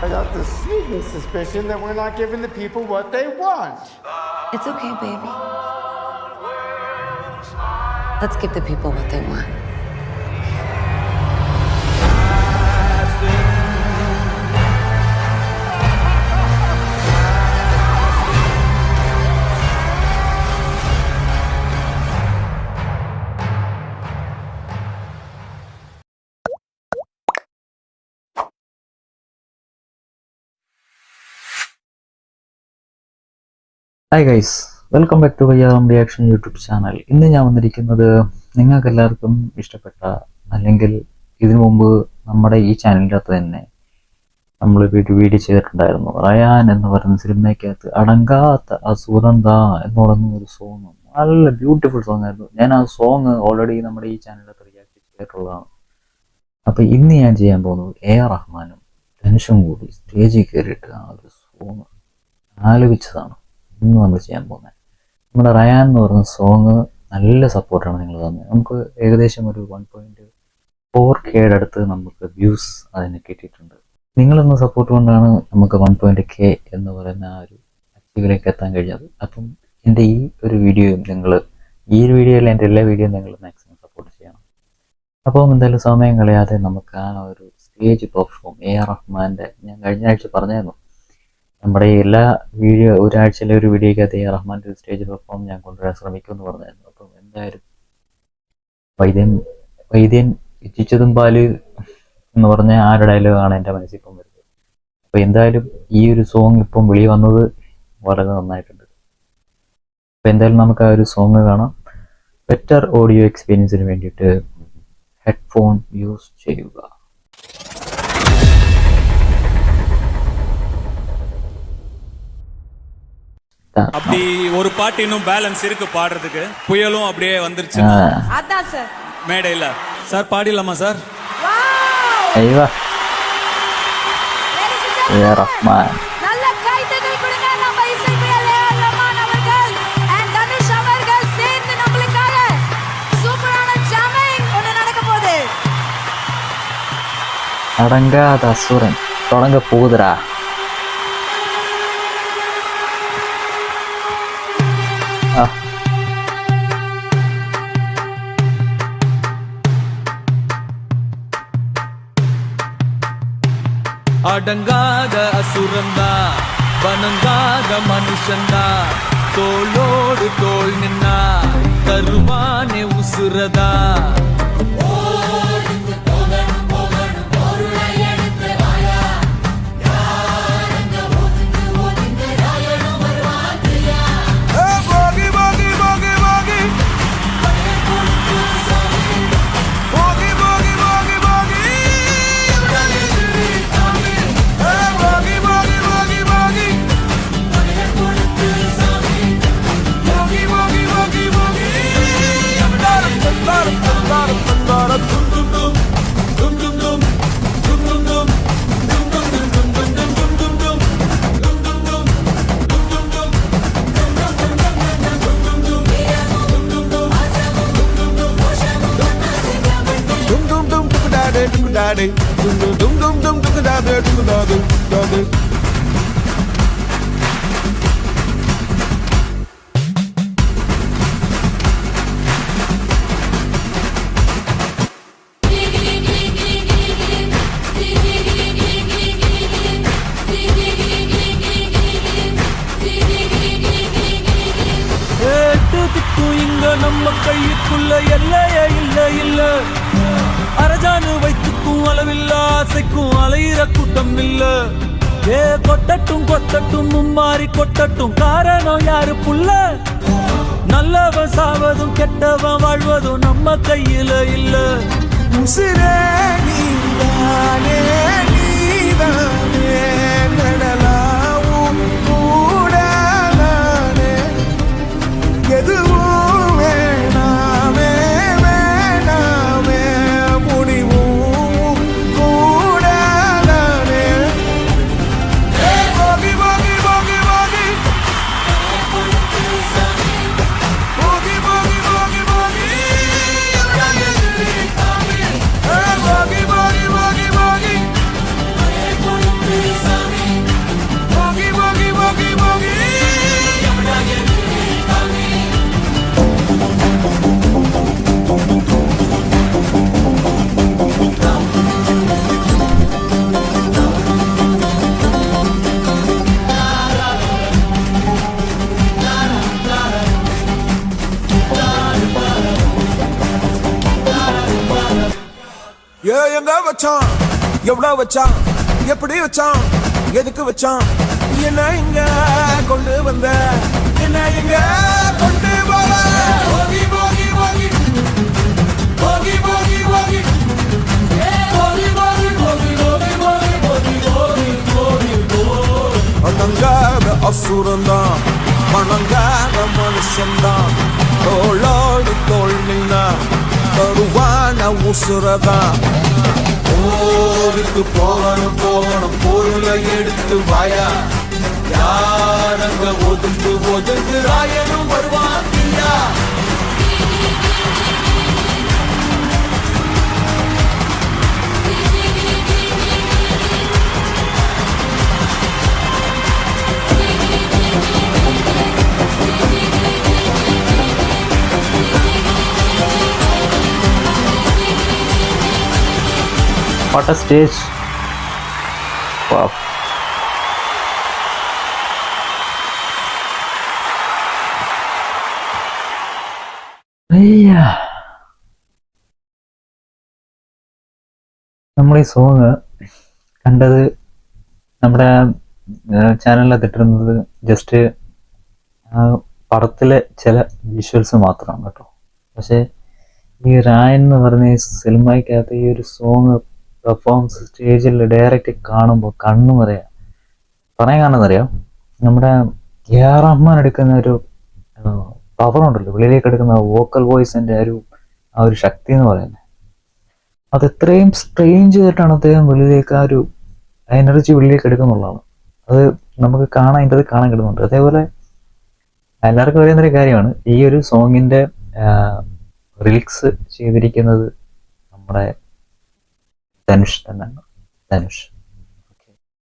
I got this sneaking suspicion that we're not giving the people what they want. It's okay, baby. Let's give the people what they want. Hi guys, welcome back to വയ്യാം reaction YouTube channel. ഇന്ന് ഞാൻ വന്നിരിക്കുന്നത് നിങ്ങൾക്ക് എല്ലാവർക്കും ഇഷ്ടപ്പെട്ട, അല്ലെങ്കിൽ ഇതിനു മുമ്പ് നമ്മുടെ ഈ ചാനലിൻ്റെ അകത്ത് തന്നെ നമ്മൾ വീഡിയോ ചെയ്തിട്ടുണ്ടായിരുന്നു. റയാൻ എന്ന് പറയുന്ന സിനിമയ്ക്കകത്ത് അടങ്കാത്ത അസുരന്ത എന്ന് പറയുന്ന ഒരു സോങ്, നല്ല ബ്യൂട്ടിഫുൾ സോങ് ആയിരുന്നു. ഞാൻ ആ സോങ് ഓൾറെഡി നമ്മുടെ ഈ ചാനലിനകത്ത് റിയാക്ട് ചെയ്തിട്ടുള്ളതാണ്. അപ്പോൾ ഇന്ന് ഞാൻ ചെയ്യാൻ പോകുന്നത് AR റഹ്മാനും ധനുഷും കൂടി സ്റ്റേജിൽ കയറിയിട്ട് ആ ഒരു സോങ് ആലപിച്ചതാണ് ഇന്ന് നമ്മൾ ചെയ്യാൻ പോകുന്നത്. നമ്മുടെ റയാൻ എന്ന് പറയുന്ന സോങ് നല്ല സപ്പോർട്ടാണ് നിങ്ങൾ തന്നത്. നമുക്ക് ഏകദേശം ഒരു 1.4K അടുത്ത് നമുക്ക് വ്യൂസ് അതിന് കിട്ടിയിട്ടുണ്ട്. നിങ്ങളെന്ന സപ്പോർട്ട് കൊണ്ടാണ് നമുക്ക് 1.K എന്ന് പറയുന്ന ആ ഒരു അച്ചീവിലേക്ക് എത്താൻ കഴിഞ്ഞത്. അപ്പം എൻ്റെ ഈ ഒരു വീഡിയോയും ഈ ഒരു വീഡിയോയിൽ എൻ്റെ എല്ലാ വീഡിയോയും നിങ്ങൾ മാക്സിമം സപ്പോർട്ട് ചെയ്യണം. അപ്പം എന്തായാലും സമയം കളയാതെ നമുക്ക് ആ ഒരു സ്റ്റേജ് പെർഫോം AR റഹ്മാൻ്റെ, ഞാൻ കഴിഞ്ഞ ആഴ്ച പറഞ്ഞായിരുന്നു നമ്മുടെ എല്ലാ വീഡിയോ, ഒരാഴ്ചയിലെ ഒരു വീഡിയോയ്ക്കകത്ത് AR റഹ്മാൻ്റെ ഒരു സ്റ്റേജ് പെർഫോം ഞാൻ കൊണ്ടുവരാൻ ശ്രമിക്കുമെന്ന് പറഞ്ഞായിരുന്നു. അപ്പം എന്തായാലും വൈദ്യൻ ഇച്ഛിച്ചതും പാല് എന്ന് പറഞ്ഞ ആ ഒരു ഡയലോഗാണ് എൻ്റെ മനസ്സിൽ ഇപ്പം വരുന്നത്. അപ്പോൾ എന്തായാലും ഈ ഒരു സോങ് ഇപ്പം വെളി വന്നത് വളരെ നന്നായിട്ടുണ്ട്. അപ്പോൾ എന്തായാലും നമുക്ക് ആ ഒരു സോങ് കാണാം. ബെറ്റർ ഓഡിയോ എക്സ്പീരിയൻസിന് വേണ്ടിയിട്ട് ഹെഡ്ഫോൺ യൂസ് ചെയ്യുക. அப்படி ஒரு பாட்டு இன்னும் பேலன்ஸ் இருக்கு பாடுறதுக்கு. புயலும் அப்படியே வந்துருச்சு. அதான் சார் மேடையில சார் பாடிடலாமா சார்? ஐயா AR ரஹ்மான் நல்ல கைதட்டல் கொடுங்க. நம்ம இசைப்பிரியர் AR ரஹ்மான் அவர்கள் and தனுஷ் அவர்கள் சேர்ந்து நமக்காக சூப்பரான ஜாமிங் ஒன்று நடக்க போகுது. அடங்காத அசுரன் தொடங்க போகுதுடா. அடங்காத அசுரந்தா, வணங்காத மனுஷந்தா, தோளோடு தோள் நின்னா தருவானே உசுரதா. இங்க நம்ம கைக்குள்ள எல்லையே இல்ல இல்ல, அரஜானு வைத்துக்கும் அளவில்ல, ஆசைக்கும் அலையிற கூட்டம் இல்ல. ஏ கொட்டட்டும் கொட்டட்டும் மும்மாறி கொட்டட்டும், காரணம் யாரு புள்ள? நல்லவன் சாவதும் கெட்டவன் வாழ்வதும் நம்ம கையில இல்ல. உசிரே நீதானே நீதானே நடலாவும் கூட நானே, எதுவும் வேணாமே வேணாமே, முடிவும் கூட நானே. போகி போகி போகி போகி போகி போகி போகி போகி எங்க வச்சான் எவ்வளவு வச்சான் எப்படி வச்சான் எதுக்கு வச்சான் என்ன இங்க கொண்டு வந்த என்ன இங்க கொண்டு போவ போகி போகி போகி போகி போகி போகி அணங்காத அசுரந்தான் மணங்காத மனுஷன்தான் தோளோடு தோள் நின்னா தருவான உசுரதான் போருக்கு போகணும் போகணும் பொருளை எடுத்து வாயா யாரங்க ஒதுங்கு ஒதுங்கு ராயனும் வருவாங்கியா What a stage. Wow. നമ്മൾ ഈ സോങ് കണ്ടത് നമ്മുടെ ചാനലിൽ ഇട്ടിരുന്നത് ജസ്റ്റ് പടത്തിലെ ചില വിഷ്വൽസ് മാത്രമാണ് കേട്ടോ. പക്ഷെ ഈ റായൻ എന്ന് പറഞ്ഞ ഈ സിനിമയ്ക്കകത്ത് ഈ ഒരു സോങ് പെർഫോമൻസ് സ്റ്റേജിൽ ഡയറക്റ്റ് കാണുമ്പോൾ കണ്ണു പറയാൻ കാണുന്നറിയാം. നമ്മുടെ എ.ആർ. റഹ്മാൻ എടുക്കുന്ന ഒരു പവർ ഉണ്ടല്ലോ, വെളിയിലേക്ക് എടുക്കുന്ന വോക്കൽ വോയിസിന്റെ ആ ഒരു ശക്തി എന്ന് പറയുന്നത്, അത് എത്രയും സ്ട്രെയിൻ ചെയ്തിട്ടാണ് അദ്ദേഹം വെളിയിലേക്ക് ആ ഒരു എനർജി വെളിയിലേക്ക് എടുക്കുന്നുള്ളതാണ്. അത് നമുക്ക് കാണാൻ കിട്ടുന്നുണ്ട്. അതേപോലെ എല്ലാവർക്കും അറിയുന്നൊരു കാര്യമാണ്, ഈ ഒരു സോങ്ങിന്റെ റിലിക്സ് ചെയ്തിരിക്കുന്നത് നമ്മുടെ ധനുഷ് തന്നെയാണ്. ധനുഷ്,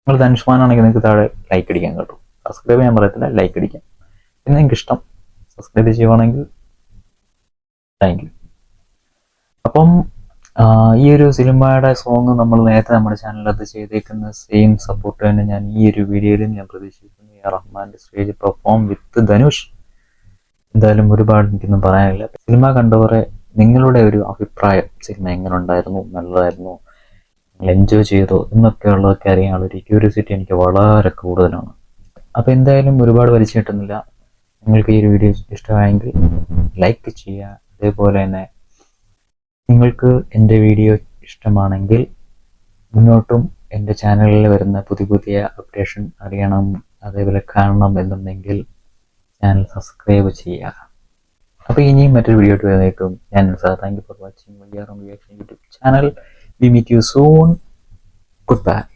നിങ്ങൾ ധനുഷ് ഫാനാണെങ്കിൽ നിങ്ങൾക്ക് താഴെ ലൈക്ക് അടിക്കാൻ കേട്ടോ. സബ്സ്ക്രൈബ് ചെയ്യാൻ പറയത്തില്ല, ലൈക്ക് അടിക്കാം. പിന്നെ നിങ്ങൾക്ക് ഇഷ്ടം സബ്സ്ക്രൈബ് ചെയ്യുവാണെങ്കിൽ താങ്ക് യു. അപ്പം ഈ ഒരു സിനിമയുടെ സോങ് നമ്മൾ നേരത്തെ നമ്മുടെ ചാനലിനകത്ത് ചെയ്തേക്കുന്ന സെയിം സപ്പോർട്ട് തന്നെ ഞാൻ ഈ ഒരു വീഡിയോയിലും ഞാൻ പ്രതീക്ഷിക്കുന്നു. എ.ആർ. റഹ്മാന്റെ സ്റ്റേജ് പെർഫോം വിത്ത് ധനുഷ്. എന്തായാലും ഒരുപാട് എനിക്കൊന്നും പറയാനില്ല. സിനിമ കണ്ടവരെ നിങ്ങളുടെ ഒരു അഭിപ്രായം, സിനിമ എങ്ങനെ ഉണ്ടായിരുന്നു, നല്ലതായിരുന്നു, നിങ്ങൾ എൻജോയ് ചെയ്തോ എന്നൊക്കെ ഉള്ളതൊക്കെ അറിയാനുള്ള ഒരു ക്യൂരിയോസിറ്റി എനിക്ക് വളരെ കൂടുതലാണ്. അപ്പോൾ എന്തായാലും ഒരുപാട് വലിച്ചു കിട്ടുന്നില്ല. നിങ്ങൾക്ക് ഈ ഒരു വീഡിയോ ഇഷ്ടമായെങ്കിൽ ലൈക്ക് ചെയ്യുക. അതേപോലെ തന്നെ നിങ്ങൾക്ക് എൻ്റെ വീഡിയോ ഇഷ്ടമാണെങ്കിൽ മുന്നോട്ടും എൻ്റെ ചാനലിൽ വരുന്ന പുതിയ അപ്ഡേഷൻ അറിയണം, അതേപോലെ കാണണം എന്നുണ്ടെങ്കിൽ ചാനൽ സബ്സ്ക്രൈബ് ചെയ്യുക. അപ്പോൾ ഇനിയും മറ്റൊരു വീഡിയോ ആയിട്ട് വരുന്നേക്കും. ഞാൻ thank you for watching reaction YouTube channel. We meet you soon. Goodbye.